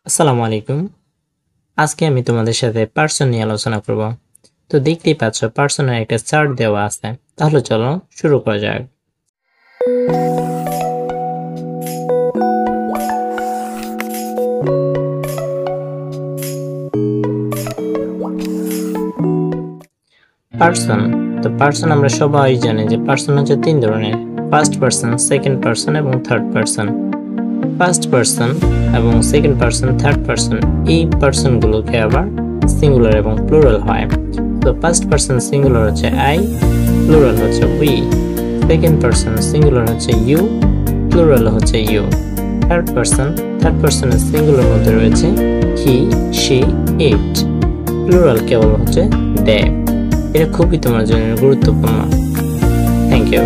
আসসালামু আলাইকুম। আজকে আমি তোমাদের সাথে পার্সন নিয়ে আলোচনা করব। তো দেখতেই পাচ্ছ পার্সনের একটা চার্ট দেওয়া আছে। তাহলে চলো শুরু করা যাক। পার্সন, তো পার্সন আমরা সবাই জানি যে পার্সন হচ্ছে তিন ধরনের, ফার্স্ট পার্সন, সেকেন্ড পার্সন এবং থার্ড পার্সন। ফার্স্ট পার্সন এবং সেকেন্ড পার্সন, থার্ড পার্সন এই পার্সনগুলোকে আবার সিঙ্গুলার এবং প্লুরাল হয়। তো ফার্স্ট পার্সন সিঙ্গুলার হচ্ছে আই, প্লুরাল হচ্ছে উই। সেকেন্ড পার্সন সিঙ্গুলার হচ্ছে ইউ, প্লুরাল হচ্ছে ইউ। থার্ড পার্সনের সিঙ্গুলার মধ্যে রয়েছে হি, শি, ইট, প্লুরাল কেবল হচ্ছে দে। এটা খুবই তোমার জন্য গুরুত্বপূর্ণ। Thank you.